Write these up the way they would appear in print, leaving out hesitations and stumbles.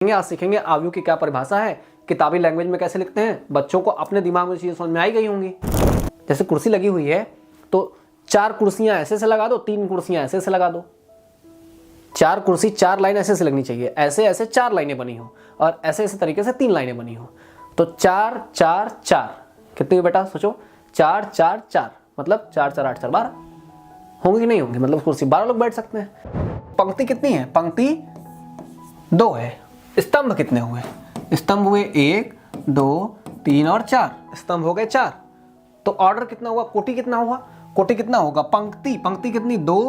आज सीखेंगे आव्यूह की क्या परिभाषा है, किताबी लैंग्वेज में कैसे लिखते हैं, बच्चों को अपने दिमाग में चीजें समझ में आई गई होंगी। जैसे कुर्सी लगी हुई है तो 4 कुर्सियां ऐसे से लगा दो, 3 कुर्सियां ऐसे से लगा दो। 4 कुर्सी 4 लाइन ऐसे से लगनी चाहिए, ऐसे ऐसे 4 लाइनें बनी हो और ऐसे ऐसे तरीके से 3 लाइनें बनी हो। तो 4 4 4 कितनी हुई बेटा, सोचो। 4 4 4 मतलब 4 4 8 4 12 होंगे कि नहीं होंगे, मतलब कुर्सी 12 लोग बैठ सकते हैं। पंक्ति कितनी है, पंक्ति 2 है। स्तंभ कितने हुए, स्तंभ हुए 1 2 3 और 4, स्तंभ हो गए 4। तो ऑर्डर कितना हुआ, कोटि कितना हुआ, कोटि कितना होगा, पंक्ति पंक्ति कितनी 2,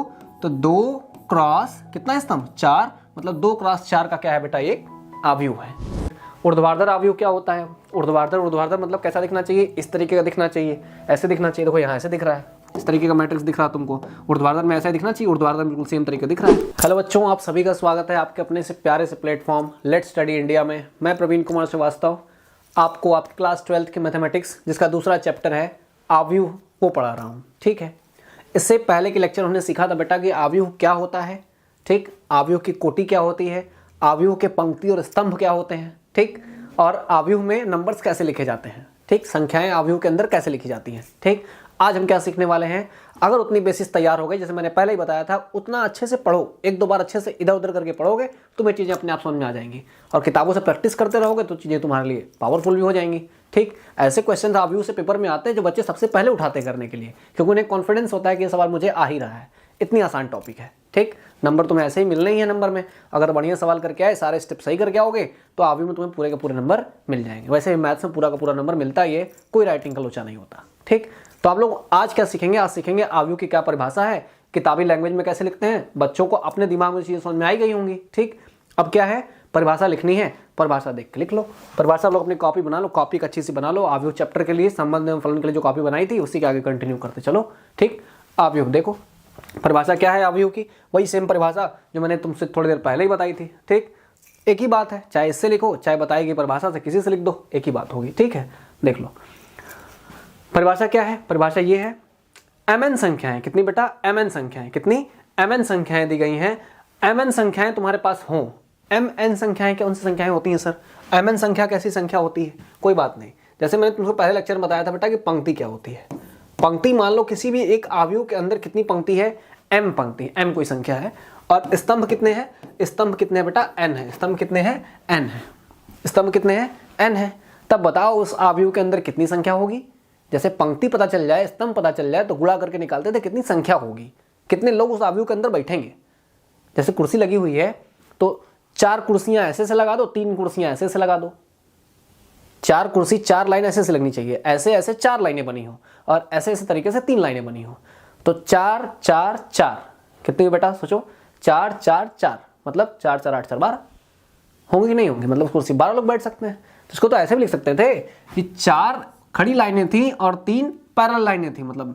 तो 2 क्रॉस कितना है स्तंभ 4, मतलब 2 क्रॉस 4 का क्या है बेटा, एक आव्यूह है। ऊर्ध्वाधर आव्यूह क्या होता है, ऊर्ध्वाधर मतलब कैसा दिखना चाहिए, इस तरीके का दिखना चाहिए, ऐसे दिखना चाहिए। देखो यहाँ ऐसे दिख रहा है, इस तरीके का मैट्रिक्स दिख रहा है तुमको, ऊर्ध्वाधर में ऐसा दिखना चाहिए, ऊर्ध्वाधर बिल्कुल सेम तरीके दिख रहा है। हेलो बच्चों, आप सभी का स्वागत है आपके अपने से प्यारे से प्लेटफॉर्म लेट्स स्टडी इंडिया में। मैं प्रवीण कुमार श्रीवास्तव आपको आपकी क्लास 12th की मैथमेटिक्स जिसका दूसरा चैप्टर है आव्यूह वो पढ़ा रहा हूँ। ठीक है, इससे पहले के लेक्चर हमने सीखा था बेटा कि आव्यूह क्या होता है, ठीक, आव्यूह की कोटि क्या होती है, आव्यूह के पंक्ति और स्तंभ क्या होते हैं, ठीक, और आव्यूह में नंबर्स कैसे लिखे जाते हैं, ठीक, संख्याएं आव्यूह के अंदर कैसे लिखी जाती हैं। ठीक, आज हम क्या सीखने वाले हैं, अगर उतनी बेसिस तैयार हो गई, जैसे मैंने पहले ही बताया था, उतना अच्छे से पढ़ो, 1-2 बार अच्छे से इधर उधर करके पढ़ोगे तो ये चीज़ें अपने आप समझ में आ जाएंगी, और किताबों से प्रैक्टिस करते रहोगे तो चीज़ें तुम्हारे लिए पावरफुल भी हो जाएंगी। ठीक, ऐसे क्वेश्चन आव्यूह से पेपर में आते हैं जो बच्चे सबसे पहले उठाते करने के लिए, क्योंकि उन्हें कॉन्फिडेंस होता है कि ये सवाल मुझे आ ही रहा है, इतनी आसान टॉपिक है। ठीक, नंबर तुम्हें ऐसे ही मिलने ही है नंबर में, अगर बढ़िया सवाल करके आए, सारे स्टेप सही करके आओगे तो आव्यूह में तुम्हें पूरे के पूरे नंबर मिल जाएंगे। वैसे मैथ्स में पूरा का पूरा नंबर मिलता ही है, कोई राइटिंग का लोचा नहीं होता। ठीक, तो आप लोग आज क्या सीखेंगे, आज सीखेंगे आव्यूह की क्या परिभाषा है, किताबी लैंग्वेज में कैसे लिखते हैं, बच्चों को अपने दिमाग में चीजें समझ में आई गई होंगी। ठीक, अब क्या है, परिभाषा लिखनी है, परिभाषा देख के लिख लो। परिभाषा आप लोग अपनी कॉपी बना लो, कॉपी अच्छी सी बना लो। आव्यूह चैप्टर के लिए संबंध एवं फलन के लिए जो कॉपी बनाई थी उसी के आगे कंटिन्यू करते चलो। ठीक, आव्यूह देखो, परिभाषा क्या है आव्यूह की, वही सेम परिभाषा जो मैंने तुमसे थोड़ी देर पहले ही बताई थी। ठीक, एक ही बात है, चाहे इससे लिखो चाहे बताई गई परिभाषा से किसी से लिख दो, एक ही बात होगी। ठीक है, देख लो परिभाषा क्या है, परिभाषा ये है, mn संख्याएं कितनी बेटा, mn संख्याएं कितनी, mn संख्याएं दी गई हैं। mn संख्याएं तुम्हारे पास हों, mn संख्याएं कौन सी संख्याएं होती हैं सर, mn संख्या कैसी संख्या होती है, कोई बात नहीं। जैसे मैंने तुमको पहले लेक्चर में बताया था बेटा कि पंक्ति क्या होती है। पंक्ति मान लो किसी भी एक आव्यूह के अंदर कितनी पंक्ति है, m पंक्ति, m कोई संख्या है, और स्तंभ कितने हैं, स्तंभ कितने हैं बेटा, n है, स्तंभ कितने हैं, n है, स्तंभ कितने हैं, n है। तब बताओ उस आव्यूह के अंदर कितनी संख्या होगी। जैसे पंक्ति पता चल जाए, स्तंभ पता चल जाए तो गुणा करके निकालते थे कितनी संख्या होगी, कितने लोग उस आव्यूह के अंदर बैठेंगे। जैसे कुर्सी लगी हुई है तो 4 कुर्सियां ऐसे से लगा दो, 3 कुर्सियां ऐसे से लगा दो। 4 कुर्सी 4 लाइन ऐसे से लगनी चाहिए, ऐसे ऐसे 4 लाइनें बनी हो और ऐसे ऐसे तरीके से 3 लाइनें बनी हो। तो 4 4 4 कितनी हुई बेटा, सोचो। 4 4 4 मतलब 4 4 8 4 12 होंगे कि नहीं होंगे, मतलब कुर्सी 12 लोग बैठ सकते हैं। तो इसको तो ऐसे भी लिख सकते थे कि 4 खड़ी लाइनें थी और 3 पैरेलल लाइनें थी, मतलब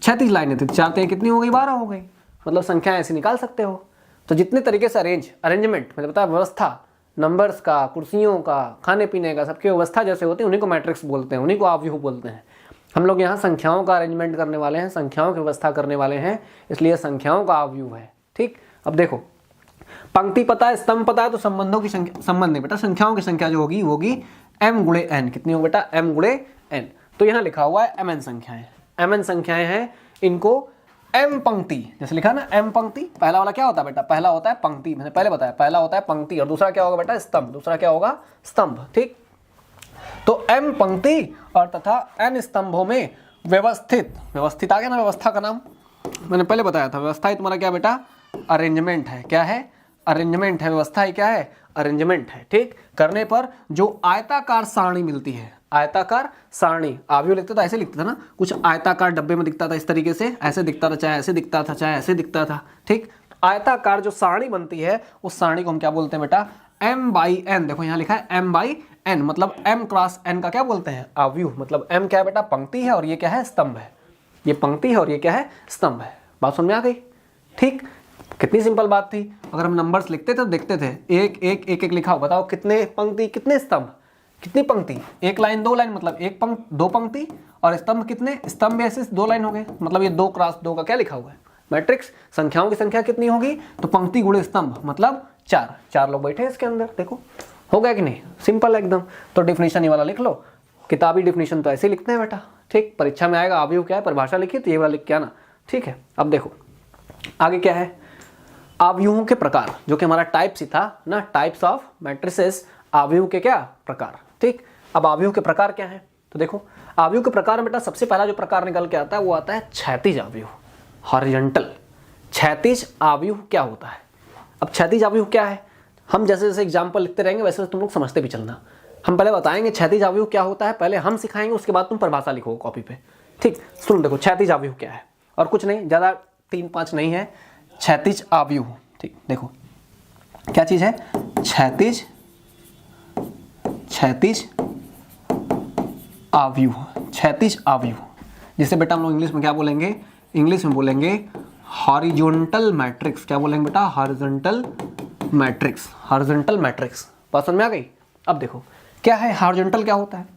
36 लाइनें थी, 4 3 कितनी हो गई, 12 हो गई, मतलब संख्या ऐसे निकाल सकते हो। तो जितने तरीके से अरेंजमेंट मतलब बता व्यवस्था, नंबर्स का, कुर्सियों का, खाने पीने का, सबकी व्यवस्था जैसे होती है उन्हीं को मैट्रिक्स बोलते हैं, उन्हीं को आव्यूह बोलते हैं। हम लोग यहाँ संख्याओं का अरेंजमेंट करने वाले हैं, संख्याओं की व्यवस्था करने वाले हैं, इसलिए संख्याओं का आव्यूह है। ठीक, अब देखो पंक्ति पता है, स्तंभ पता है, तो संबंधों की संख्या, संबंध नहीं बेटा, संख्याओं की संख्या जो होगी होगी m गुणे n। कितनी होगी बेटा, m गुणे n। तो यहाँ लिखा हुआ है mn संख्याएं, mn संख्याएं हैं, इनको m पंक्ति जैसे लिखा ना, m पंक्ति, पहला वाला क्या होता है बेटा, पहला होता है पंक्ति, मैंने पहले बताया, पहला होता है पंक्ति और दूसरा क्या होगा बेटा, स्तंभ, दूसरा क्या होगा, स्तंभ। ठीक, तो m पंक्ति और तथा n स्तंभों में व्यवस्थित, व्यवस्थित आ गया ना, व्यवस्था का नाम मैंने पहले बताया था। व्यवस्था ही तुम्हारा क्या बेटा, अरेंजमेंट है। क्या है, अरेंजमेंट है। व्यवस्था ही क्या है, अरेंजमेंट है। ठीक, करने पर जो आयताकार सारणी मिलती है, आयताकार सारणी, आव्यूह लिखते तो ऐसे लिखते थे ना, कुछ आयताकार डब्बे में दिखता था इस तरीके से, ऐसे दिखता था, चाहे ऐसे दिखता था, चाहे ऐसे दिखता था। ठीक, आयताकार जो सारणी बनती है उस सारणी को हम क्या बोलते हैं बेटा, m/n। देखो यहाँ लिखा है m/n, मतलब m क्रॉस n का क्या बोलते हैं, आव्यूह। मतलब m क्या है बेटा, पंक्ति है और ये क्या है, स्तंभ है। ये पंक्ति है और ये क्या है, स्तंभ है। बात समझ में आ गई। ठीक, कितनी सिंपल बात थी। अगर हम नंबर्स लिखते थे तो देखते थे एक एक एक एक लिखा हो, बताओ कितने पंक्ति कितने स्तंभ, कितनी पंक्ति, 1 लाइन 2 लाइन, मतलब 2 पंक्ति, और स्तंभ कितने, स्तंभ ऐसे 2 लाइन हो गए, मतलब ये 2 क्रॉस 2 का क्या लिखा हुआ है, मैट्रिक्स। संख्याओं की संख्या कितनी होगी, तो पंक्ति गुणे स्तंभ, मतलब 4, 4 लोग बैठे हैं इसके अंदर, देखो हो गया कि नहीं, सिंपल एकदम। तो डिफिनीशन ये वाला लिख लो, किताबी डिफिनीशन तो ऐसे लिखते हैं बेटा, ठीक। परीक्षा में आएगा अवयव क्या है, परिभाषा लिखी तो ये वाला लिख के आना, ठीक है। अब देखो आगे क्या है, अवयवों के प्रकार, जो कि हमारा टाइप्स ही था ना, टाइप्स ऑफ मैट्रिसेस, अवयव के क्या प्रकार, ठीक। अब अवयव के प्रकार क्या है, तो देखो अवयव के प्रकार में बेटा सबसे पहला जो प्रकार निकल के आता है वो आता है क्षैतिज अवयव, हॉरिजॉन्टल। क्षैतिज अवयव क्या होता है, अब क्षैतिज अवयव क्या है, हम जैसे जैसे एग्जाम्पल लिखते रहेंगे वैसे तुम लोग समझते भी चलना। हम पहले बताएंगे क्षैतिज अवयव क्या होता है, पहले हम सिखाएंगे, उसके बाद तुम परिभाषा लिखो कॉपी पे, ठीक। सुन देखो क्षैतिज अवयव क्या है, और कुछ नहीं, ज़्यादा 3-5 नहीं है, क्षैतिज अवयव, ठीक। देखो क्या चीज़ है, क्षैतिज अवयव, क्षैतिज अवयव, जिसे बेटा हम लोग इंग्लिश में क्या बोलेंगे, इंग्लिश में बोलेंगे हॉरिजॉन्टल मैट्रिक्स। क्या बोलेंगे बेटा, हॉरिजॉन्टल मैट्रिक्स, हॉरिजॉन्टल मैट्रिक्स। बात समझ में आ गई। अब देखो क्या है हॉरिजॉन्टल, क्या होता है।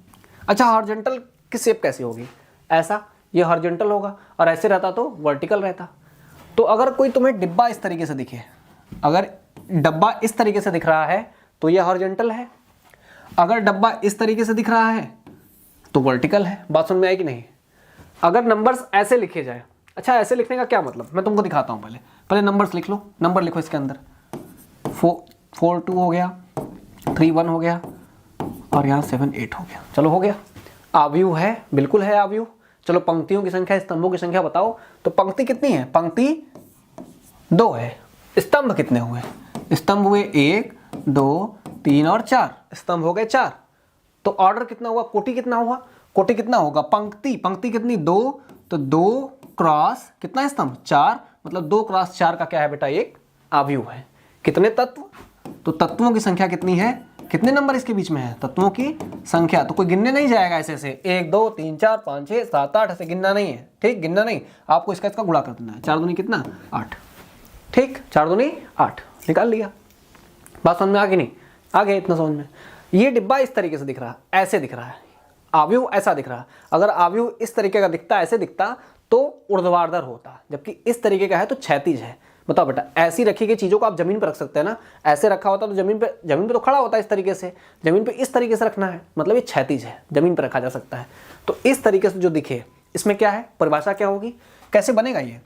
अच्छा हॉरिजॉन्टल की शेप कैसी होगी, ऐसा, ये हॉरिजॉन्टल होगा, और ऐसे रहता तो वर्टिकल रहता। तो अगर कोई तुम्हें डिब्बा इस तरीके से दिखे, अगर डब्बा इस तरीके से दिख रहा है तो ये हॉरिजॉन्टल है, अगर डब्बा इस तरीके से दिख रहा है तो वर्टिकल है। बात समझ में आई कि नहीं। अगर नंबर्स ऐसे लिखे जाए, अच्छा ऐसे लिखने का क्या मतलब, मैं तुमको दिखाता हूँ, पहले नंबर्स लिख लो, नंबर लिखो इसके अंदर, 4 2 हो गया, 3 1 हो गया, और यहाँ 7 8 हो गया, चलो हो गया। अवयव है, बिल्कुल है अवयव। चलो पंक्तियों की संख्या, स्तंभों की संख्या बताओ, तो पंक्ति कितनी है, पंक्ति 2 है। स्तंभ कितने हुए, स्तंभ हुए 1 2 3 और 4, स्तंभ हो गए 4। तो ऑर्डर कितना हुआ, कोटि कितना हुआ, कोटि कितना होगा, पंक्ति, पंक्ति कितनी 2, तो 2 क्रॉस कितना है स्तंभ 4, मतलब 2 क्रॉस 4 का क्या है बेटा, एक अवयव है। कितने तत्व, तो तत्वों की संख्या कितनी है, कितने नंबर इसके बीच में है, तत्वों की संख्या। तो कोई गिनने नहीं जाएगा ऐसे ऐसे 1 2 3 4 5 6 7 8 ऐसे गिनना नहीं है, ठीक, गिनना नहीं, आपको इसका गुणा कर देना है। 4 दूनी कितना 8, ठीक, 4 दूनी 8 निकाल लिया। बात समझ में आ गई नहीं, आ गया इतना समझ में। ये डिब्बा इस तरीके से दिख रहा है, ऐसे दिख रहा है, अवयव ऐसा दिख रहा है। अगर अवयव इस तरीके का दिखता, ऐसे दिखता तो ऊर्ध्वाधर होता, जबकि इस तरीके का है तो क्षैतिज है। बताओ बेटा, ऐसी रखी गई चीजों को आप जमीन पर रख सकते हैं ना, ऐसे रखा होता तो जमीन पे तो खड़ा होता है इस तरीके से, जमीन पे इस तरीके से रखना है, मतलब ये क्षैतिज है, जमीन पर रखा जा सकता है। तो इस तरीके से जो दिखे, इसमें क्या है, परिभाषा क्या होगी, कैसे बनेगा ये,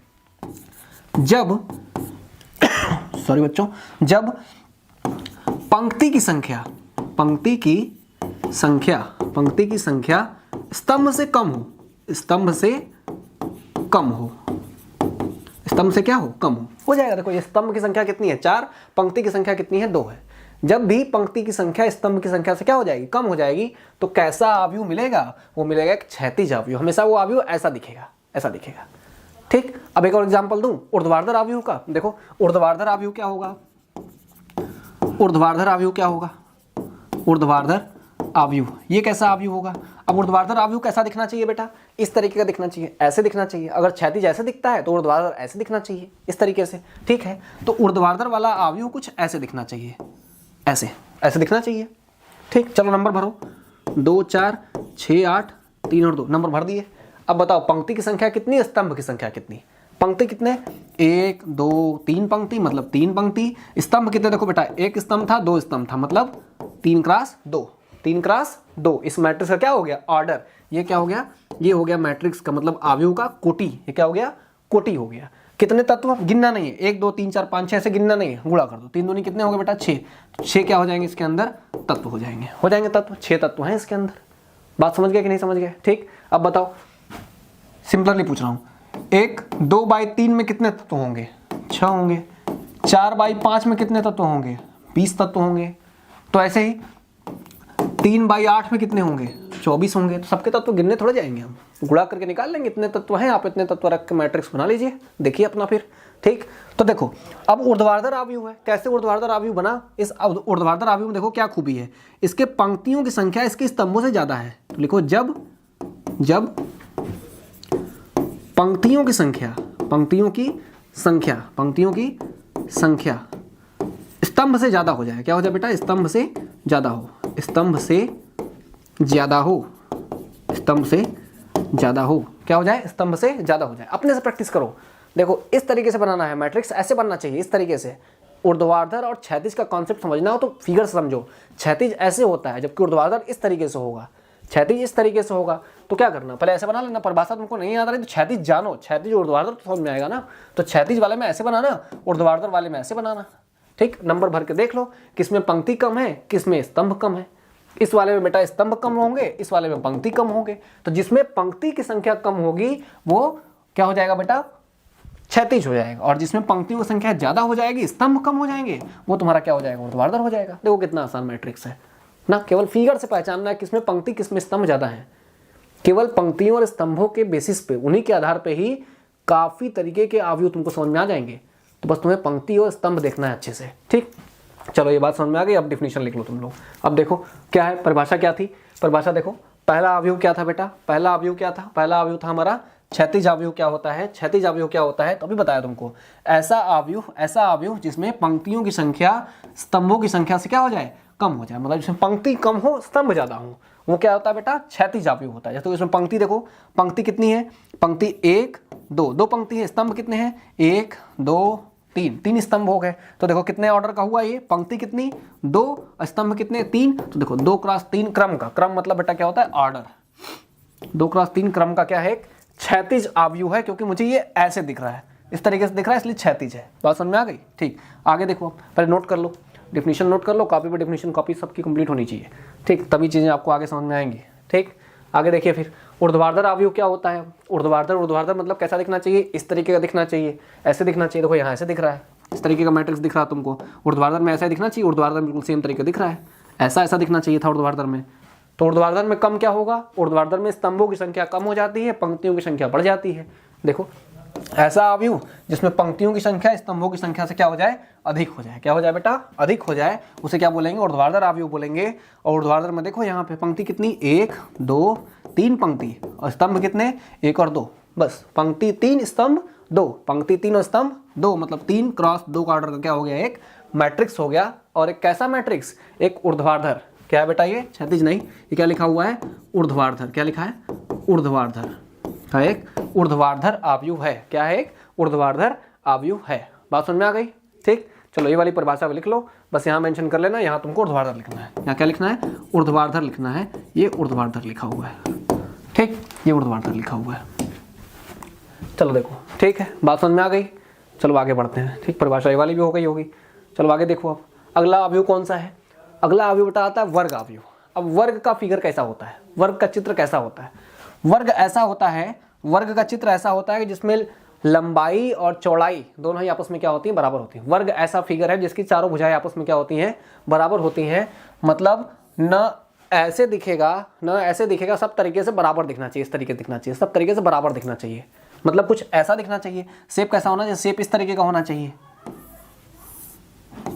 जब सॉरी बच्चों, जब पंक्ति की संख्या स्तंभ से कम हो, स्तंभ से क्या हो, कम हो जाएगा। देखो ये स्तंभ की संख्या कितनी है 4, पंक्ति की संख्या कितनी है 2 है। जब भी पंक्ति की संख्या स्तंभ की संख्या से क्या हो जाएगी, कम हो जाएगी, तो कैसा अवयव मिलेगा, वो मिलेगा एक क्षैतिज अवयव। हमेशा वो अवयव ऐसा दिखेगा, ऐसा दिखेगा, ठीक। अब एक और एग्जांपल दूं ऊर्ध्वाधर अवयव का। देखो ऊर्ध्वाधर अवयव क्या होगा, ऊर्ध्वाधर अवयव क्या होगा, ऊर्ध्वाधर अवयव, ये कैसा अवयव होगा। अब ऊर्ध्वाधर अवयव कैसा दिखना चाहिए बेटा, इस तरीके का दिखना चाहिए, ऐसे दिखना चाहिए। अगर क्षैतिज ऐसे दिखता है तो ऊर्ध्वाधर ऐसे दिखना चाहिए, इस तरीके से, ठीक है। तो ऊर्ध्वाधर वाला अवयव कुछ ऐसे दिखना चाहिए, ऐसे दिखना चाहिए, ठीक। चलो नंबर भरो, 2 4 6 8 3 और 2 नंबर भर दिए। अब बताओ पंक्ति की संख्या कितनी, स्तंभ की संख्या कितनी, पंक्ति कितने 1 2 3 पंक्ति, मतलब 3 पंक्ति। स्तंभ कितने, देखो बेटा 1 स्तंभ था 2 स्तंभ था, मतलब 3 क्रॉस 2, 3 क्रॉस 2। इस मैट्रिक्स का क्या हो गया, ऑर्डर। ये क्या हो गया, ये हो गया मैट्रिक्स का मतलब अवयव का कोटि। ये क्या हो गया, कोटि हो गया। कितने तत्व, गिनना नहीं है, 1 2 3 4 5 6 ऐसे गिनना नहीं है, गुणा कर दो। 3 दूनी कितने हो गए बेटा 6, 6 क्या हो जाएंगे इसके अंदर, तत्व हो जाएंगे तत्व, 6 तत्व हैं इसके अंदर। बात समझ गए कि नहीं समझ गए, ठीक। अब बताओ, सिंपलली पूछ रहा हूँ, 1 2/3 में कितने तत्व होंगे, 6 होंगे। 4/5 में कितने तत्व होंगे, 20 तत्व होंगे। तो ऐसे ही 3/8 में कितने होंगे, 24 होंगे। तो सबके तत्व गिनने थोड़े जाएंगे, हम गुणा करके निकाल लेंगे, इतने तत्व हैं, आप इतने तत्व रख के मैट्रिक्स बना लीजिए, देखिए अपना फिर, ठीक। तो देखो अब ऊर्ध्वाधर अवयव है, कैसे ऊर्ध्वाधर अवयव बना। इस ऊर्ध्वाधर अवयव में देखो क्या खूबी है, इसके पंक्तियों की संख्या इसके स्तंभों से ज्यादा है। तो लिखो जब पंक्तियों की संख्या स्तंभ से ज्यादा हो जाए, क्या हो जाए बेटा, स्तंभ से ज्यादा हो, क्या हो जाए, स्तंभ से ज्यादा हो जाए। अपने से प्रैक्टिस करो। देखो इस तरीके से बनाना है मैट्रिक्स, ऐसे बनना चाहिए, इस तरीके से ऊर्ध्वाधर और क्षैतिज का कॉन्सेप्ट समझना हो तो फिगर से समझो। क्षैतिज ऐसे होता है जबकि ऊर्ध्वाधर इस तरीके से होगा, क्षैतिज इस तरीके से होगा। तो क्या करना, पहले ऐसे बना लेना। परिभाषा तुमको नहीं याद आ रही तो क्षैतिज जानो, क्षैतिज ऊर्ध्वाधर तो समझ में आएगा ना। तो क्षैतिज वाले में ऐसे बनाना, ऊर्ध्वाधर वाले में ऐसे बनाना। ठीक, नंबर भर के देख लो किसमें पंक्ति कम है, किसमें स्तंभ कम है। इस वाले में बेटा स्तंभ कम होंगे, इस वाले में पंक्ति कम होंगे। तो जिसमें पंक्ति की संख्या कम होगी वो क्या हो जाएगा बेटा, क्षैतिज हो जाएगा। और जिसमें पंक्तियों की संख्या ज्यादा हो जाएगी, स्तंभ कम हो जाएंगे, वो तुम्हारा क्या हो जाएगा, ऊर्ध्वाधर हो जाएगा। देखो कितना आसान मैट्रिक्स है ना। केवल फिगर से पहचानना है किसमें पंक्ति किसमें स्तंभ ज्यादा है। केवल पंक्तियों और स्तंभों के बेसिस पे, उन्हीं के आधार पे ही काफी तरीके के अवयव तुमको समझ में आ जाएंगे। तो बस तुम्हें पंक्ति और स्तंभ देखना है अच्छे से। ठीक, चलो ये बात समझ में आ गई। अब डिफिनेशन लिख लो तुम लोग। अब देखो क्या है, परिभाषा क्या थी। परिभाषा देखो, पहला अवयव क्या था बेटा, पहला अवयव क्या था, पहला अवयव था हमारा क्षैतिज अवयव। क्या होता है क्षैतिज अवयव, क्या होता है तो अभी बताया तुमको। ऐसा अवयव जिसमें पंक्तियों की संख्या स्तंभों की संख्या से क्या हो जाए, कम हो जाए। मतलब जिसमें पंक्ति कम हो स्तंभ ज्यादा हो, वो क्या होता है बेटा, क्षैतिज अवयव होता है। जैसे तो इसमें पंक्ति देखो, पंक्ति कितनी है, पंक्ति 1 2, 2 पंक्ति है। स्तंभ कितने हैं, 1 2 3, 3 स्तंभ हो गए। तो देखो कितने ऑर्डर का हुआ ये, पंक्ति कितनी 2, स्तंभ कितने 3। तो देखो 2 क्रॉस 3 क्रम का, क्रम मतलब बेटा क्या होता है, ऑर्डर। 2 क्रॉस 3 क्रम का क्या है, एक क्षैतिज अवयव है। क्योंकि मुझे ये ऐसे दिख रहा है, इस तरीके से दिख रहा है, इसलिए क्षैतिज है। बात समझ में आ गई। ठीक, आगे देखो, पहले नोट कर लो, डिफिनीशन नोट कर लो, कॉपी पे डिफिनीशन कॉपी सबकी कंप्लीट होनी चाहिए। ठीक, तभी चीजें आपको आगे समझ में आएंगी। ठीक, आगे देखिए फिर ऊर्ध्वाधर अवयव क्या होता है। ऊर्ध्वाधर मतलब कैसा दिखना चाहिए, इस तरीके का दिखना चाहिए, ऐसे दिखना चाहिए। देखो यहाँ ऐसे दिख रहा है, इस तरीके का मैट्रिक्स दिख रहा है तुमको। ऊर्ध्वाधर में ऐसा दिखना चाहिए, ऊर्ध्वाधर में बिल्कुल सेम तरीके दिख रहा है, ऐसा दिखना चाहिए था ऊर्ध्वाधर में। तो ऊर्ध्वाधर में कम क्या होगा, ऊर्ध्वाधर में स्तंभों की संख्या कम हो जाती है, पंक्तियों की संख्या बढ़ जाती है। देखो ऐसा अवयव जिसमें पंक्तियों की संख्या स्तंभों की संख्या से क्या हो जाए, अधिक हो जाए। क्या हो जाए बेटा, अधिक हो जाए, उसे क्या बोलेंगे, ऊर्ध्वाधर अवयव बोलेंगे। और ऊर्ध्वाधर में देखो यहाँ पे पंक्ति कितनी, 1 2 3 पंक्ति, और स्तंभ कितने 1 और 2। बस पंक्ति 3 स्तंभ 2, पंक्ति 3 और स्तंभ 2, मतलब 3 क्रॉस 2 का ऑर्डर का क्या हो गया, एक मैट्रिक्स हो गया। और एक कैसा मैट्रिक्स, एक ऊर्ध्वाधर। क्या है बेटा, ये क्षैतिज नहीं, ये क्या लिखा हुआ है, ऊर्ध्वाधर। क्या लिखा है, ऊर्ध्वाधर का एक ऊर्ध्वाधर अवयव है। क्या है, एक ऊर्ध्वाधर अवयव है। बात समझ में आ गई। ठीक, चलो ये वाली परिभाषा भी लिख लो, बस यहाँ मेंशन कर लेना, यहाँ तुमको ऊर्ध्वाधर लिखना है। यहाँ क्या लिखना है, ऊर्ध्वाधर लिखना है। ये ऊर्ध्वाधर लिखा हुआ है। ठीक, ये ऊर्ध्वाधर लिखा हुआ है। चलो देखो, ठीक है, बात समझ में आ गई। चलो आगे बढ़ते हैं। ठीक, परिभाषा ये वाली भी हो गई होगी। चलो आगे देखो, अब अगला अवयव कौन सा है। अगला अवयव बेटा आता है वर्ग अवयव। अब वर्ग का फिगर कैसा होता है, वर्ग का चित्र कैसा होता है। वर्ग ऐसा होता है, वर्ग का चित्र ऐसा होता है कि जिसमें लंबाई और चौड़ाई दोनों ही आपस में क्या होती हैं, बराबर होती हैं। वर्ग ऐसा फिगर है जिसकी चारों भुजाएं आपस में क्या होती हैं, बराबर होती हैं। मतलब न ऐसे दिखेगा न ऐसे दिखेगा, सब तरीके से बराबर दिखना चाहिए, इस तरीके दिखना चाहिए, सब तरीके से बराबर दिखना चाहिए। मतलब कुछ ऐसा दिखना चाहिए। शेप कैसा होना चाहिए, शेप इस तरीके का होना चाहिए,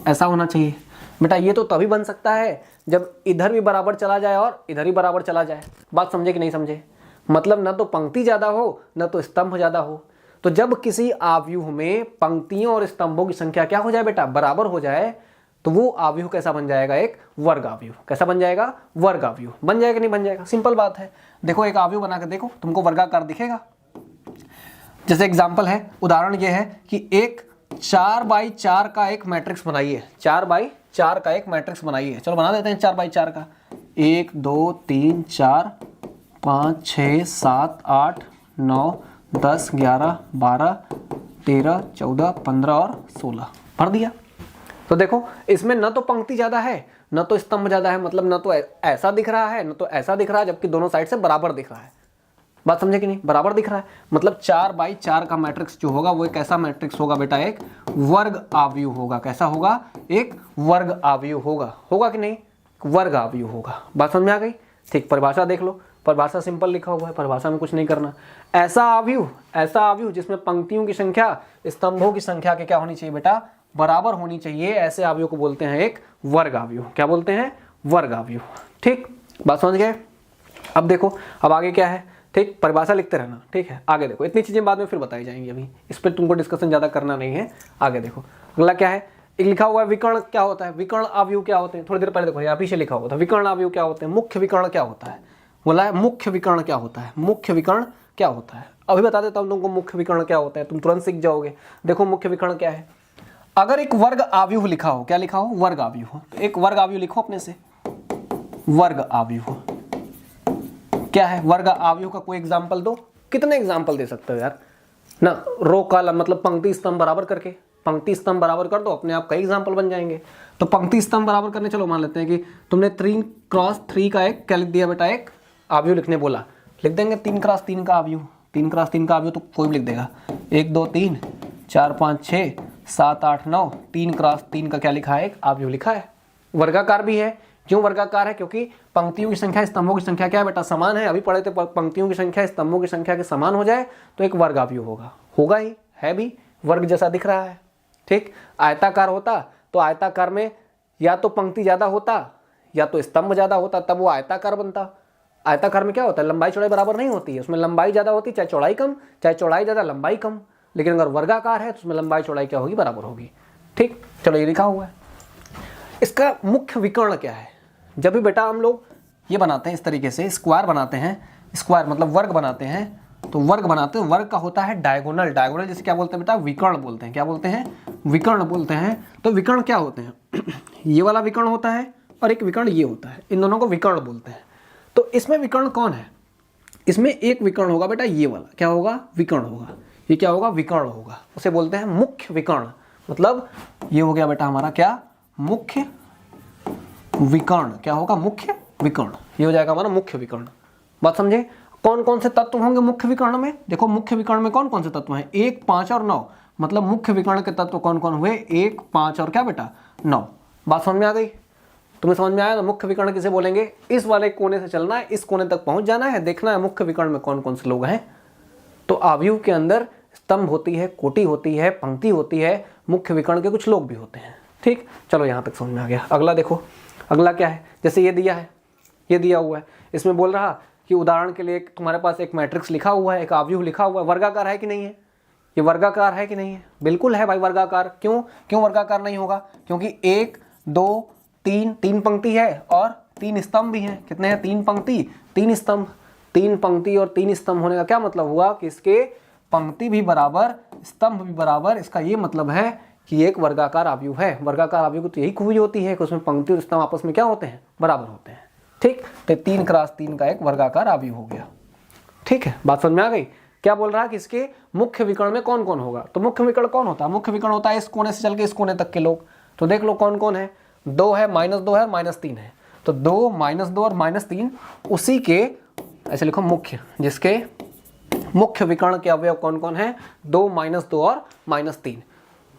ऐसा होना चाहिए। बेटा ये तो तभी बन सकता है जब इधर भी बराबर चला जाए और इधर ही बराबर चला जाए। बात समझे कि नहीं समझे। मतलब न तो पंक्ति ज्यादा हो न तो स्तंभ ज्यादा हो। तो जब किसी अवयव में पंक्तियों और स्तंभों की संख्या क्या हो जाए बेटा, बराबर हो जाए, तो वो अवयव कैसा बन जाएगा, एक वर्ग अवयव। कैसा बन जाएगा, वर्ग अवयव। बन जाएगा नहीं बन जाएगा, सिंपल बात है। देखो एक अवयव बना कर देखो, तुमको वर्गाकार दिखेगा। जैसे एग्जाम्पल है, उदाहरण ये है कि एक 4x4 का एक मैट्रिक्स बनाइए। 4x4 का एक मैट्रिक्स बनाइए। चलो बना देते हैं 4x4 का। 1 2 3 4 5 6 7 8 9 10 11 12 13 14 15 और 16 भर दिया। तो देखो इसमें न तो पंक्ति ज्यादा है न तो स्तंभ ज्यादा है। मतलब न तो ऐसा दिख रहा है न तो ऐसा दिख रहा है, जबकि दोनों साइड से बराबर दिख रहा है। बात समझे कि नहीं, बराबर दिख रहा है। मतलब 4x4 का मैट्रिक्स जो होगा वो एक ऐसा मैट्रिक्स होगा बेटा, एक वर्ग अवयव होगा। कैसा होगा, एक वर्ग अवयव होगा। होगा कि नहीं, वर्ग अवयव होगा। बात समझ में आ गई। ठीक, परिभाषा देख लो, परिभाषा सिंपल लिखा हुआ है, परिभाषा में कुछ नहीं करना। ऐसा अवयव जिसमें पंक्तियों की संख्या स्तंभों की संख्या के क्या होनी चाहिए बेटा, बराबर होनी चाहिए। ऐसे अवयव को बोलते हैं एक वर्ग अवयव। क्या बोलते हैं, वर्ग अवयव। ठीक, बात समझ गए। अब देखो अब आगे क्या है। ठीक, परिभाषा लिखते रहना। ठीक है, आगे देखो, इतनी चीजें बाद में फिर बताई जाएंगी, अभी इस पर तुमको डिस्कशन ज्यादा करना नहीं है। आगे देखो अगला क्या है, एक लिखा हुआ है विकर्ण क्या होता है। विकर्ण अवयव क्या होते हैं, थोड़ी देर पहले देखो यहाँ पीछे लिखा हुआ था। विकर्ण अवयव क्या होते हैं, मुख्य विकर्ण क्या होता है। बोला है मुख्य विकर्ण क्या होता है, मुख्य विकर्ण क्या होता है। अभी बता देता हूँ तुमको मुख्य विकर्ण क्या होता है, तुम तुरंत सीख जाओगे। देखो मुख्य विकर्ण क्या है, अगर एक वर्ग आव्यूह लिखा हो, क्या लिखा हो, वर्ग आव्यूह, तो एक वर्ग आव्यूह लिखो अपने से, वर्ग आव्यूह क्या है, वर्ग आव्यूह का कोई एग्जांपल दो। कितने एग्जांपल दे सकते हो यार ना, रो कॉलम मतलब पंक्ति स्तंभ बराबर करके, पंक्ति स्तंभ बराबर कर दो, अपने आप कई एग्जांपल बन जाएंगे। तो पंक्ति स्तंभ बराबर करने, चलो मान लेते हैं कि तुमने 3x3 का एक क्या लिख दिया बेटा, एक आव्यूह लिखने बोला, लिख देंगे 3x3 का आव्यूह, 3x3 का आव्यूह तो कोई भी लिख देगा, 1 2 3 4 5 6 7 8 9, 3x3 का क्या लिखा है, एक आव्यूह लिखा है। वर्गाकार भी है, क्यों वर्गाकार है, क्योंकि पंक्तियों की संख्या स्तंभों की संख्या क्या है बेटा, समान है। अभी पढ़े थे पंक्तियों की संख्या स्तंभों की संख्या के समान हो जाए तो एक वर्ग आव्यूह होगा, होगा ही, है भी, वर्ग जैसा दिख रहा है। ठीक, आयताकार होता तो आयताकार में या तो पंक्ति ज्यादा होता या तो स्तंभ ज्यादा होता, तब वो आयताकार बनता। आयताकार में क्या होता है, लंबाई चौड़ाई बराबर नहीं होती है, उसमें लंबाई ज्यादा होती है चाहे चौड़ाई कम, चाहे चौड़ाई ज्यादा लंबाई कम। लेकिन अगर वर्गाकार है तो उसमें लंबाई चौड़ाई क्या होगी, बराबर होगी। ठीक, चलो ये लिखा हुआ है। इसका मुख्य विकर्ण क्या है, जब भी बेटा हम लोग ये बनाते हैं इस तरीके से, स्क्वायर बनाते हैं, स्क्वायर मतलब वर्ग बनाते हैं, तो वर्ग बनाते हैं, वर्ग का होता है डायगोनल, डायगोनल जैसे क्या बोलते हैं बेटा, विकर्ण बोलते हैं, क्या बोलते हैं, विकर्ण बोलते हैं। तो विकर्ण क्या होते हैं, ये वाला विकर्ण होता है और एक विकर्ण ये होता है, इन दोनों को विकर्ण बोलते हैं। तो इसमें विकर्ण कौन है, इसमें एक विकर्ण होगा बेटा ये वाला, क्या होगा, विकर्ण होगा, ये क्या होगा, विकर्ण होगा, उसे बोलते हैं मुख्य विकर्ण। मतलब ये हो गया बेटा हमारा क्या, मुख्य विकर्ण, क्या होगा, मुख्य विकर्ण, ये हो जाएगा हमारा मुख्य विकर्ण। बात समझे। कौन कौन से तत्व होंगे मुख्य विकर्ण में, देखो मुख्य विकर्ण में कौन कौन से तत्व हैं, 1 5 और 9, मतलब मुख्य विकर्ण के तत्व कौन कौन हुए, 1 5 और क्या बेटा 9। बात समझ में आ गई, तुम्हें समझ में आया ना, मुख्य विकर्ण किसे बोलेंगे, इस वाले कोने से चलना है, इस कोने तक पहुंच जाना है, देखना है मुख्य विकर्ण में कौन कौन से लोग हैं। तो आव्यूह के अंदर स्तंभ होती है, कोटि होती है, पंक्ति होती है, मुख्य विकर्ण के कुछ लोग भी होते हैं। ठीक, चलो यहां तक समझ में आ गया। अगला देखो, अगला क्या है, जैसे ये दिया है, ये दिया हुआ है, इसमें बोल रहा कि उदाहरण के लिए तुम्हारे पास एक मैट्रिक्स लिखा हुआ है, एक आव्यूह लिखा हुआ है, वर्गाकार है कि नहीं है, ये वर्गाकार है कि नहीं है, बिल्कुल है भाई वर्गाकार। क्यों, क्यों वर्गाकार नहीं होगा, क्योंकि 1 2 3, 3 पंक्ति है और 3 स्तंभ भी हैं। कितने हैं, 3 पंक्ति 3 स्तंभ, 3 पंक्ति और 3 स्तंभ होने का क्या मतलब हुआ कि इसके पंक्ति भी बराबर स्तंभ भी बराबर, इसका ये मतलब है कि एक वर्गाकार आव्यूह है। वर्गाकार आव्यूह की तो यही खूबी होती है कि उसमें पंक्ति और स्तंभ आपस में क्या होते हैं, बराबर होते हैं। ठीक, तो 3x3 का एक वर्गाकार आव्यूह हो गया। ठीक है, बात समझ में आ गई। क्या बोल रहा है कि इसके मुख्य विकर्ण में कौन कौन होगा, तो मुख्य विकर्ण कौन होता है, मुख्य विकर्ण होता है इस कोने से चल के इस कोने तक के लोग। तो देख लो कौन कौन है, 2 है, -2 है, -3 है। तो 2 -2 और -3 उसी के, ऐसे लिखो मुख्य, जिसके मुख्य विकर्ण के अवयव कौन कौन है, 2 -2 और -3।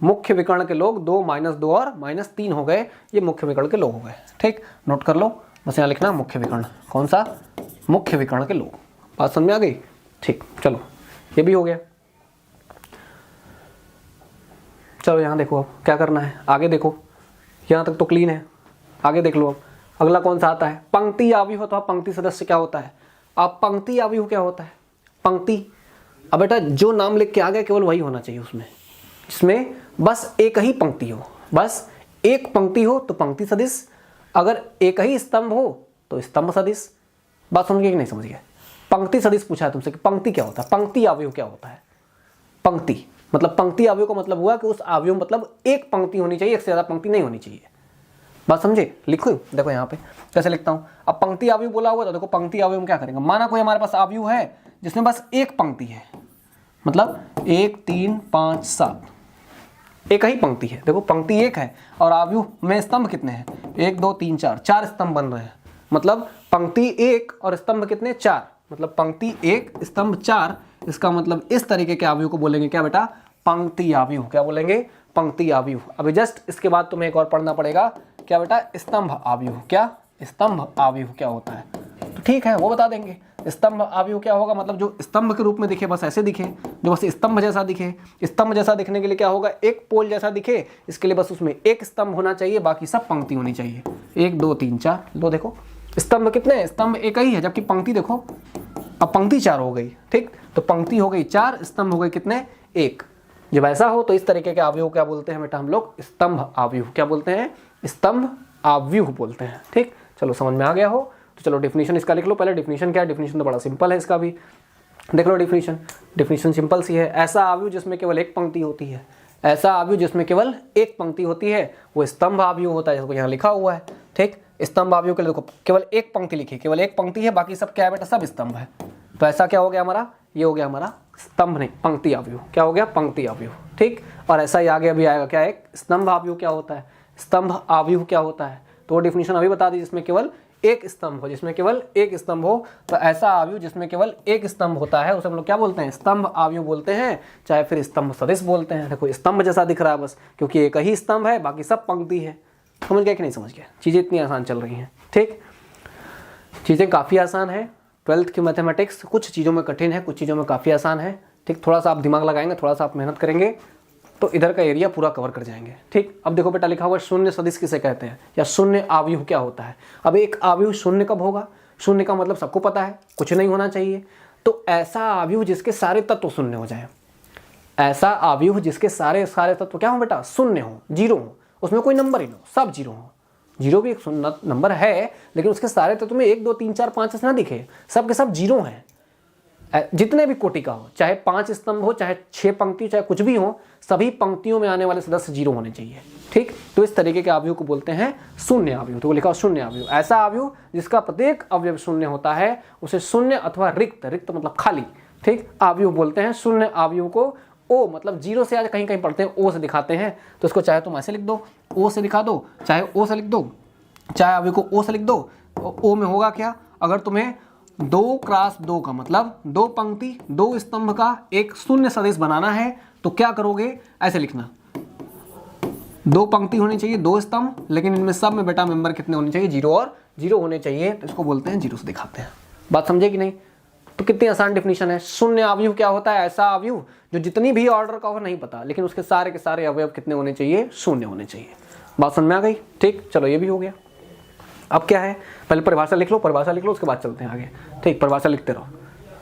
मुख्य विकर्ण के लोग 2 -2 और -3 हो गए, ये मुख्य विकर्ण के लोग हो गए। ठीक, नोट कर लो, बस यहाँ लिखना मुख्य विकर्ण, कौन सा, मुख्य विकर्ण के लोग। बात समझ में आ गई। ठीक, चलो ये भी हो गया। चलो यहाँ देखो अब क्या करना है, आगे देखो, यहाँ तक तो क्लीन है, आगे देख लो। अब अगला कौन सा आता है, पंक्ति आव्यूह। तो पंक्ति सदस्य क्या होता है, अब पंक्ति आव्यूह क्या होता है, पंक्ति। अब बेटा जो नाम लिख के आ गया केवल वही होना चाहिए उसमें, जिसमें बस एक ही पंक्ति हो, बस एक पंक्ति हो तो पंक्ति सदिश, अगर एक ही स्तंभ हो तो स्तंभ सदिश। बात समझ गए कि नहीं समझ गए। पंक्ति सदिश पूछा है तुमसे कि पंक्ति क्या होता है, पंक्ति आव्यूह क्या होता है। पंक्ति मतलब, पंक्ति आव्यूह का मतलब हुआ कि उस आव्यूह मतलब एक पंक्ति होनी चाहिए, एक से ज्यादा पंक्ति नहीं होनी चाहिए। बात समझे, लिखो देखो यहाँ पे कैसे लिखता हूँ। अब पंक्ति आव्यूह बोला हुआ तो देखो पंक्ति आव्यूह में क्या करेंगे, माना कोई हमारे पास आव्यूह है जिसमें बस एक पंक्ति है, मतलब 1 3 5 7, एक ही पंक्ति है। देखो पंक्ति एक है और आव्यूह में स्तंभ कितने हैं, 1 2 3 4, 4 स्तंभ बन रहे हैं। मतलब पंक्ति एक और स्तंभ कितने, 4, मतलब पंक्ति एक स्तंभ 4। इसका मतलब इस तरीके के आव्यूह को बोलेंगे क्या बेटा, पंक्ति आव्यूह। क्या बोलेंगे, पंक्ति आव्यूह। अभी जस्ट इसके बाद तुम्हें एक और पढ़ना पड़ेगा, क्या बेटा, स्तंभ आव्यूह। क्या, स्तंभ आव्यूह क्या होता है, तो ठीक है वो बता देंगे। स्तंभ आव्यूह क्या होगा, मतलब जो स्तंभ के रूप में दिखे, बस ऐसे दिखे, जो बस स्तंभ जैसा दिखे। स्तंभ जैसा दिखने के लिए क्या होगा, एक पोल जैसा दिखे, इसके लिए बस उसमें एक स्तंभ होना चाहिए, बाकी सब पंक्ति होनी चाहिए। 1 2 3 4, लो देखो स्तंभ कितने, स्तंभ एक ही है, जबकि पंक्ति देखो अब पंक्ति 4 हो गई। ठीक, तो पंक्ति हो गई 4, स्तंभ हो गए कितने, 1। जब ऐसा हो तो इस तरीके के आव्यूह क्या बोलते हैं बेटा हम लोग, स्तंभ आव्यूह। क्या बोलते हैं, स्तंभ आव्यूह बोलते हैं। ठीक, चलो समझ में आ गया हो तो चलो डेफिनेशन इसका लिख लो पहले। डेफिनेशन क्या है, डेफिनेशन तो बड़ा सिंपल है, इसका भी देख लो। डेफिनेशन सिंपल सी है, ऐसा आव्यूह जिसमें केवल एक पंक्ति होती है, ऐसा अवयव जिसमें केवल एक पंक्ति होती है वो स्तंभ अवयव होता है, जैसे यहाँ लिखा हुआ है। ठीक, स्तंभ अवयव के लिए देखो केवल एक पंक्ति लिखी, केवल एक पंक्ति है, बाकी सब क्या है बेटा, सब स्तंभ है। तो ऐसा क्या हो गया हमारा, ये हो गया हमारा स्तंभ नहीं पंक्ति अवयव। क्या हो गया, पंक्ति अवयव। ठीक, और ऐसा ही आगे अभी आएगा क्या, एक स्तंभ अवयव क्या होता है, स्तंभ अवयव क्या होता है, तो वो डिफिनेशन अभी बता दी, जिसमें केवल एक स्तंभ हो, जिसमें केवल एक स्तंभ हो। तो ऐसा अवयव जिसमें केवल एक स्तंभ होता है उसे हम लोग क्या बोलते हैं, स्तंभ अवयव बोलते हैं, चाहे फिर स्तंभ सदृश बोलते हैं। देखो स्तंभ जैसा दिख रहा है बस, क्योंकि एक ही स्तंभ है, बाकी सब पंक्ति है। समझ गया कि नहीं समझ गया, चीज़ें इतनी आसान चल रही हैं। ठीक, चीज़ें काफ़ी आसान है। 12th की मैथमेटिक्स कुछ चीज़ों में कठिन है, कुछ चीज़ों में काफ़ी आसान है। ठीक, थोड़ा सा आप दिमाग लगाएंगे, थोड़ा सा आप मेहनत करेंगे तो इधर का एरिया पूरा कवर कर जाएंगे। ठीक, अब देखो बेटा लिखा हुआ शून्य सदिश किसे कहते हैं, या शून्य अवयव क्या होता है। अब एक अवयव शून्य कब होगा, शून्य का मतलब सबको पता है, कुछ नहीं होना चाहिए। तो ऐसा अवयव जिसके सारे तत्व शून्य हो जाए, ऐसा अवयव जिसके सारे तत्व क्या हो बेटा, शून्य हो, जीरो हो, उसमें कोई नंबर ही ना हो, सब जीरो हो। जीरो भी एक नंबर है, लेकिन उसके सारे तत्व में 1 2 3 4 5 ऐसे ना दिखे, सब के सब जीरो हैं। जितने भी कोटि का हो, चाहे 5 स्तंभ हो, चाहे 6 पंक्ति, चाहे कुछ भी हो, सभी पंक्तियों में आने वाले सदस्य जीरो होने चाहिए। ठीक, तो इस तरीके के अवयव को बोलते हैं शून्य अवयव। तो वो लिखा शून्य अवयव, ऐसा अवयव जिसका प्रत्येक अवयव शून्य होता है उसे शून्य अथवा रिक्त, रिक्त मतलब खाली, ठीक, अवयव बोलते हैं। शून्य अवयव को ओ मतलब जीरो से आज कहीं कहीं पढ़ते हैं ओ से दिखाते हैं, तो इसको चाहे तुम ऐसे लिख दो, ओ से दिखा दो, चाहे ओ से लिख दो, चाहे अवयव को ओ से लिख दो। ओ में होगा क्या, अगर तुम्हें 2x2 का मतलब 2 पंक्ति 2 स्तंभ का एक शून्य सदिश बनाना है तो क्या करोगे, ऐसे लिखना, 2 पंक्ति होनी चाहिए 2 स्तंभ, लेकिन इनमें सब में बेटा मेंबर कितने होने चाहिए, जीरो और जीरो होने चाहिए, तो इसको बोलते हैं जीरो से दिखाते हैं। बात समझे कि नहीं। तो कितनी आसान डिफिनीशन है। शून्य अवयव क्या होता है, ऐसा अवयव जो जितनी भी ऑर्डर का हो नहीं पता, लेकिन उसके सारे के सारे अवयव कितने होने चाहिए, शून्य होने चाहिए। बात समझ में आ गई। ठीक, चलो ये भी हो गया। अब क्या है, पहले परिभाषा लिख लो, परिभाषा लिख लो, उसके बाद चलते हैं आगे। ठीक, परिभाषा लिखते रहो,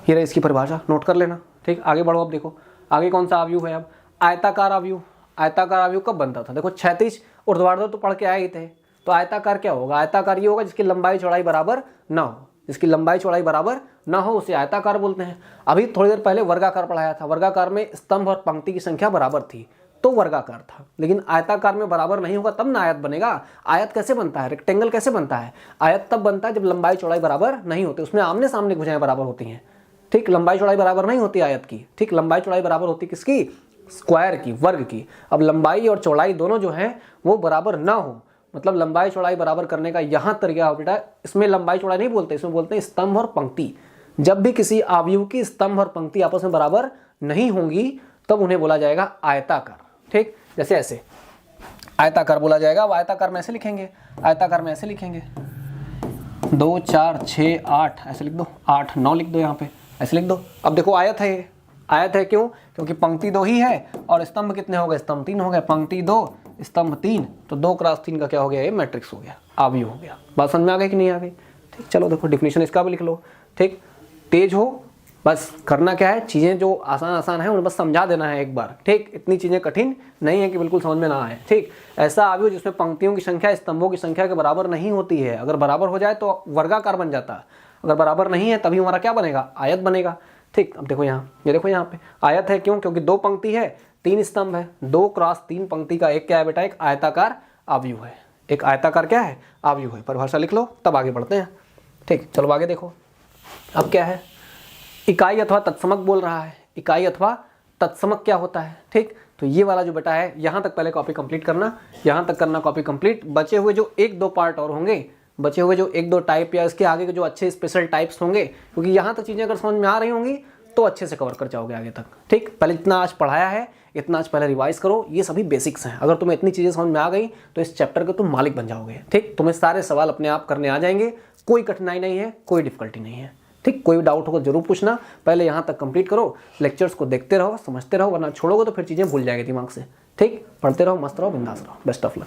ये रही इसकी परिभाषा, नोट कर लेना। ठीक, आगे बढ़ो। अब देखो आगे कौन सा अवयव है, अब आयताकार अवयव। आयताकार अवयव कब बनता था, देखो क्षैतिज ऊर्ध्वाधर तो पढ़ के आए ही थे। तो आयताकार क्या होगा, आयताकार ये होगा जिसकी लंबाई चौड़ाई बराबर ना हो, जिसकी लंबाई चौड़ाई बराबर ना हो उसे आयताकार बोलते हैं। अभी थोड़ी देर पहले वर्गाकार पढ़ाया था, वर्गाकार में स्तंभ और पंक्ति की संख्या बराबर थी तो वर्गाकार था, लेकिन आयताकार में बराबर नहीं होगा तब ना आयत बनेगा। आयत कैसे बनता है, रेक्टेंगल कैसे बनता है, आयत तब बनता है जब लंबाई चौड़ाई बराबर नहीं होती, उसमें आमने सामने भुजाएं बराबर होती हैं। ठीक, लंबाई चौड़ाई बराबर नहीं होती आयत की। ठीक, लंबाई चौड़ाई बराबर होती किसकी, स्क्वायर की, वर्ग की। अब लंबाई और चौड़ाई दोनों जो है वो बराबर ना हो, मतलब लंबाई चौड़ाई बराबर करने का यहाँ तरीका बेटा, इसमें लंबाई चौड़ाई नहीं बोलते, इसमें बोलते हैं स्तंभ और पंक्ति। जब भी किसी अवयव की स्तंभ और पंक्ति आपस में बराबर नहीं होंगी तब उन्हें बोला जाएगा आयताकार। ठीक, जैसे ऐसे आयताकार बोला जाएगा। अब आयताकार में ऐसे लिखेंगे, आयताकार में ऐसे लिखेंगे 2 4 6 8 ऐसे लिख दो, 8 9 लिख दो, यहाँ पे ऐसे लिख दो। अब देखो आयत है, आयत है क्यों, क्योंकि पंक्ति 2 ही है और स्तंभ कितने हो गए, स्तंभ 3 हो गए, पंक्ति 2 स्तंभ 3, तो 2x3 का क्या हो गया, ये मैट्रिक्स हो गया, अवयव हो गया। बात समझ में आ गई कि नहीं आ गई। ठीक, चलो देखो डिफिनीशन इसका भी लिख लो। ठीक, तेज हो, बस करना क्या है, चीज़ें जो आसान आसान है उन्हें बस समझा देना है एक बार। ठीक, इतनी चीज़ें कठिन नहीं है कि बिल्कुल समझ में ना आए। ठीक, ऐसा अवयव जिसमें पंक्तियों की संख्या स्तंभों की संख्या के बराबर नहीं होती है, अगर बराबर हो जाए तो वर्गाकार बन जाता है, अगर बराबर नहीं है तभी हमारा क्या बनेगा, आयत बनेगा। ठीक, अब देखो यहाँ, ये देखो यहाँ पे आयत है क्यों, क्योंकि 2 पंक्ति है 3 स्तंभ है, 2x3 पंक्ति का एक क्या है बेटा, एक आयताकार अवयव है। एक आयताकार क्या है, अवयव है। परिभाषा लिख लो तब आगे बढ़ते हैं। ठीक, चलो आगे देखो। अब क्या है, इकाई अथवा तत्समक बोल रहा है। इकाई अथवा तत्समक क्या होता है। ठीक, तो ये वाला जो बेटा है यहाँ तक पहले कॉपी कंप्लीट करना, यहाँ तक करना कॉपी कंप्लीट। बचे हुए जो 1-2 पार्ट और होंगे, बचे हुए जो 1-2 टाइप या इसके आगे के जो अच्छे स्पेशल टाइप्स होंगे, क्योंकि यहाँ तक चीज़ें अगर समझ में आ रही होंगी तो अच्छे से कवर कर जाओगे आगे तक। ठीक, पहले इतना आज पढ़ाया है, इतना आज पहले रिवाइज करो, ये सभी बेसिक्स हैं। अगर तुम्हें इतनी चीज़ें समझ में आ गई तो इस चैप्टर के तुम मालिक बन जाओगे। ठीक, तुम्हें सारे सवाल अपने आप करने आ जाएंगे, कोई कठिनाई नहीं है, कोई डिफिकल्टी नहीं है। ठीक, कोई डाउट होगा जरूर पूछना, पहले यहाँ तक कंप्लीट करो, लेक्चर्स को देखते रहो, समझते रहो, वरना छोड़ोगे तो फिर चीज़ें भूल जाएगी दिमाग से। ठीक, पढ़ते रहो, मस्त रहो, बिंदास रहो। Best of luck.